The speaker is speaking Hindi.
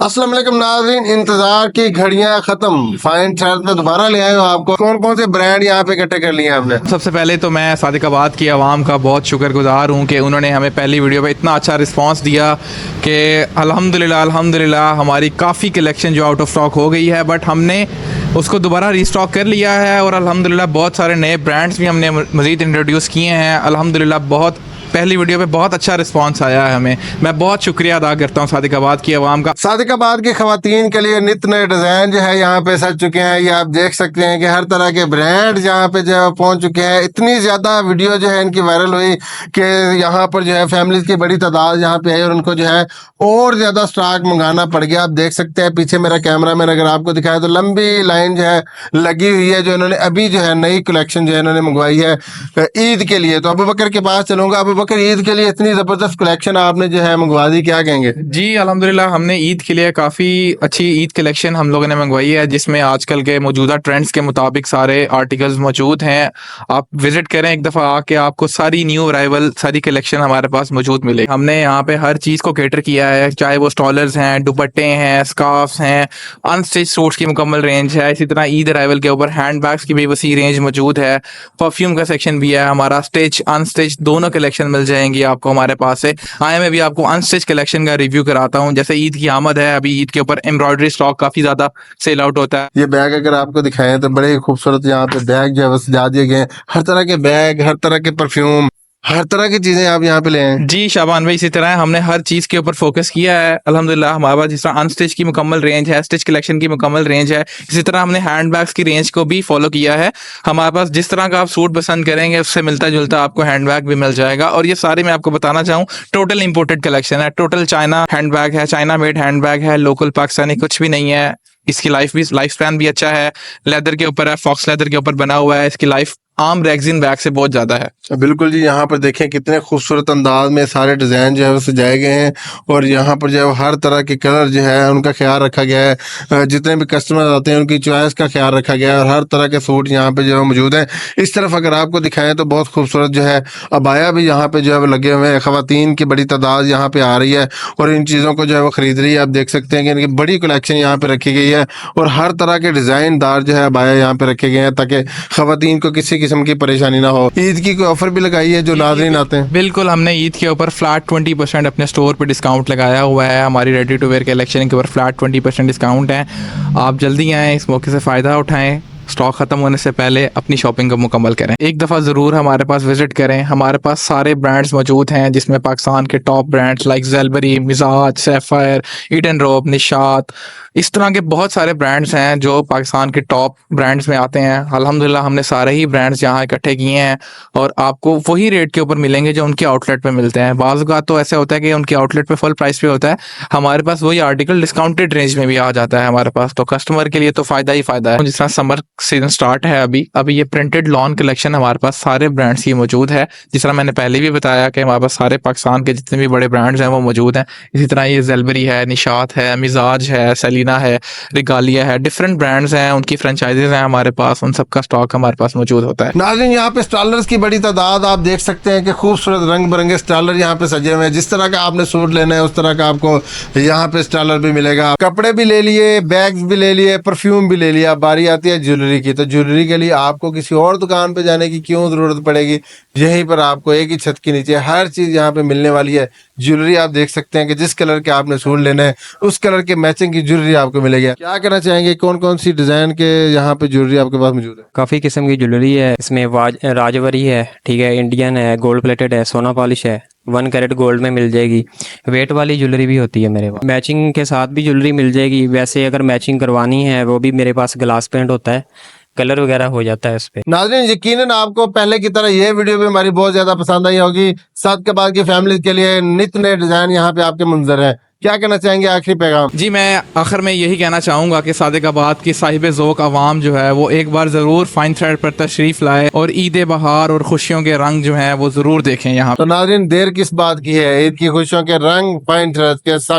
अस्सलाम वालेकुम नाज़रीन, इंतजार की घड़ियां खत्म। फाइन थ्रेड में दोबारा ले आए हो। आपको कौन कौन से ब्रांड यहाँ पे इकट्ठे कर लिए हैं आपने? सबसे पहले तो मैं सादिकाबाद की आवाम का बहुत शुक्रगुजार हूँ कि उन्होंने हमें पहली वीडियो पे इतना अच्छा रिस्पांस दिया कि अल्हम्दुलिल्लाह हमारी काफ़ी कलेक्शन जो आउट ऑफ स्टॉक हो गई है, बट हमने उसको दोबारा रीस्टॉक कर लिया है और अल्हम्दुलिल्लाह बहुत सारे नए ब्रांड्स भी हमने मज़ीद इंट्रोड्यूस किए हैं। अल्हम्दुलिल्लाह बहुत पहली वीडियो पे बहुत अच्छा रिस्पांस आया है हमें। मैं बहुत शुक्रिया अदा करता हूँ सादिकाबाद की आवाम का। सादिकाबाद की खवातीन के लिए नित नए डिज़ाइन जो है यहाँ पे सज चुके हैं। ये आप देख सकते हैं कि हर तरह के ब्रांड यहाँ पे जो है पहुँच चुके हैं। इतनी ज़्यादा वीडियो जो है इनकी वायरल हुई कि यहाँ पर जो है फैमिलीज की बड़ी तादाद यहाँ पे आई और उनको जो है और ज़्यादा स्टॉक मंगाना पड़ गया। आप देख सकते हैं पीछे मेरा कैमरा मैन अगर आपको दिखाया तो लंबी लाइन जो है लगी हुई है, जो इन्होंने अभी जो है नई कलेक्शन जो है इन्होंने मंगवाई है ईद के लिए। तो अबू बकर के पास चलूंगा। अबू बकर, ईद के लिए इतनी ज़बरदस्त कलेक्शन आपने जो है मंगवा दी, क्या कहेंगे? जी अल्हम्दुलिल्लाह हमने ईद के लिए काफ़ी अच्छी ईद कलेक्शन हम लोगों ने मंगवाई है, जिसमें आजकल के मौजूदा ट्रेंड्स के मुताबिक सारे आर्टिकल्स मौजूद हैं। आप विजिट करें एक दफ़ा आके, आपको सारी न्यू अराइवल सारी कलेक्शन हमारे पास मौजूद मिलेगी। हमने यहाँ पे हर चीज़ को कैटर किया है, चाहे वो स्टॉलर्स हैं, दुपट्टे हैं, स्कार्फ्स हैं, अनस्टिच सूट्स की मुकम्मल रेंज है। इसी तरह ईद अराइवल के ऊपर हैंड बैग्स की भी वसी रेंज मौजूद है। परफ्यूम का सेक्शन भी है हमारा, स्टिच अनस्टिच दोनों कलेक्शन मिल जाएंगी आपको हमारे पास से। आए मैं भी आपको अनस्टिच कलेक्शन का रिव्यू कराता हूँ। जैसे ईद की आमद है, अभी ईद के ऊपर एम्ब्रॉयडरी स्टॉक काफ़ी ज़्यादा सेल आउट होता है। ये बैग अगर आपको दिखाएं तो बड़े ही खूबसूरत यहाँ पे बैग जो है वो सजा दिए गए हैं। हर तरह के बैग, हर तरह के परफ्यूम, हर तरह की चीजें आप यहाँ पे ले आए। जी शाबान भाई, इसी तरह हमने हर चीज़ के ऊपर फोकस किया है। अल्हम्दुलिल्लाह हमारे पास जिस तरह अनस्टिच की मुकम्मल रेंज है, स्टिच कलेक्शन की मुकम्मल रेंज है, इसी तरह हमने हैंड बैग्स की रेंज को भी फॉलो किया है। हमारे पास जिस तरह का आप सूट पसंद करेंगे उससे मिलता जुलता आपको हैंड बैग भी मिल जाएगा। और ये सारे मैं आपको बताना चाहूँ टोटल इंपोर्टेड कलेक्शन है। टोटल चाइना हैंड बैग है, चाइना मेड हैंड बैग है, लोकल पाकिस्तानी कुछ भी नहीं है। इसकी लाइफ स्पैन भी अच्छा है। लेदर के ऊपर है, फॉक्स लेदर के ऊपर बना हुआ है। इसकी लाइफ आम रेक्सिन बैग से बहुत ज़्यादा है। बिल्कुल जी, यहाँ पर देखें कितने खूबसूरत अंदाज में सारे डिज़ाइन जो है वो सजाए गए हैं और यहाँ पर जो है हर तरह के कलर जो है उनका ख्याल रखा गया है। जितने भी कस्टमर आते हैं उनकी चॉइस का ख्याल रखा गया है और हर तरह के सूट यहाँ पे जो है मौजूद हैं। इस तरफ अगर आपको दिखाएं तो बहुत खूबसूरत जो है अबाया भी यहाँ पे जो है वो लगे हुए हैं। ख़वातीन की बड़ी तादाद यहाँ पे आ रही है और इन चीज़ों को जो है वो ख़रीद रही है। आप देख सकते हैं कि इनकी बड़ी कलेक्शन यहाँ पे रखी गई है और हर तरह के डिज़ाइनदार जो है अबाया यहाँ पे रखे गए हैं ताकि ख़वातीन को किसी किस्म की परेशानी ना हो। ईद की कोई ऑफर भी लगाई है जो नाज़रीन आते हैं? बिल्कुल, हमने ईद के ऊपर फ्लैट 20% अपने स्टोर पे डिस्काउंट लगाया हुआ है। हमारी रेडी टू वेयर कलेक्शन के ऊपर फ्लैट 20% डिस्काउंट है। आप जल्दी आएँ, इस मौके से फ़ायदा उठाएँ। स्टॉक ख़त्म होने से पहले अपनी शॉपिंग को मुकम्मल करें। एक दफ़ा ज़रूर हमारे पास विज़िट करें। हमारे पास सारे ब्रांड्स मौजूद हैं, जिसमें पाकिस्तान के टॉप ब्रांड्स लाइक ज़ेलबरी, मिजाज, सैफायर, ईडन रोब, निशात, इस तरह के बहुत सारे ब्रांड्स हैं जो पाकिस्तान के टॉप ब्रांड्स में आते हैं। अल्हम्दुलिल्लाह हमने सारे ही ब्रांड्स यहाँ इकट्ठे किए हैं और आपको वही रेट के ऊपर मिलेंगे जो उनके आउटलेट पे मिलते हैं। बाज़ औक़ात तो ऐसे होता है कि उनके आउटलेट पे फुल प्राइस पे होता है, हमारे पास वही आर्टिकल डिस्काउंटेड रेंज में भी आ जाता है हमारे पास। तो कस्टमर के लिए तो फ़ायदा ही फ़ायदा है। जिस तरह समर सीजन स्टार्ट है अभी ये प्रिंटेड लॉन कलेक्शन हमारे पास सारे ब्रांड्स की मौजूद है। जिस तरह मैंने पहले भी बताया कि हमारे पास सारे पाकिस्तान के जितने भी बड़े ब्रांड्स हैं वो मौजूद हैं। इसी तरह ये ज़ेलबरी है, निशात है, मिजाज है, सेलिना है, रिगालिया है, डिफरेंट ब्रांड्स हैं, उनकी फ्रेंचाइजीज हैं हमारे पास, उन सबका स्टॉक हमारे पास मौजूद होता है। नाज़रीन, यहाँ पे स्टॉलर्स की बड़ी तादाद आप देख सकते हैं कि खूबसूरत रंग बिरंगे स्टॉलर यहाँ पे सजे हुए हैं। जिस तरह का आपने सूट लेना है उस तरह का आपको यहाँ पे स्टॉलर भी मिलेगा। कपड़े भी ले लिए, बैग्स भी ले लिए, परफ्यूम भी ले लिया। बारी आती है ज्वेलरी की, तो ज्वेलरी के लिए आपको किसी और दुकान पे जाने की क्यों ज़रूरत पड़ेगी। यहीं पर आपको एक ही छत के नीचे हर चीज़ यहाँ पे मिलने वाली है। ज्वेलरी आप देख सकते हैं कि जिस कलर के आपने सूट लेना है उस कलर के मैचिंग की ज्वेलरी आपको मिलेगी। क्या कहना चाहेंगे, कौन कौन सी डिज़ाइन के यहाँ पे ज्वेलरी आपके पास मौजूद है? काफ़ी किस्म की ज्वेलरी है इसमें। राजवरी है, ठीक है, इंडियन है, गोल्ड प्लेटेड है, सोना पॉलिश है, 1 कैरेट गोल्ड में मिल जाएगी। वेट वाली ज्वेलरी भी होती है मेरे पास। मैचिंग के साथ भी ज्वेलरी मिल जाएगी। वैसे अगर मैचिंग करवानी है वो भी मेरे पास ग्लास पेंट होता है, कलर वगैरह हो जाता है उस पर। नाज़रीन, यकीनन आपको पहले की तरह ये वीडियो भी हमारी बहुत ज्यादा पसंद आई होगी। सादिकाबाद की फैमिली के लिए नित नए डिजाइन यहाँ पे आपके मंजर है। क्या कहना चाहेंगे आखिरी पैगाम? जी मैं आखिर में यही कहना चाहूँगा कि सादिकाबाद की साहिब ज़ौक़ आवाम जो है वो एक बार ज़रूर फाइन थ्रेड पर तशरीफ़ लाए और ईद बहार और खुशियों के रंग जो हैं वो ज़रूर देखें यहाँ। तो नाज़रीन, देर किस बात की है, ईद की खुशियों के रंग फाइन थ्रेड के संग।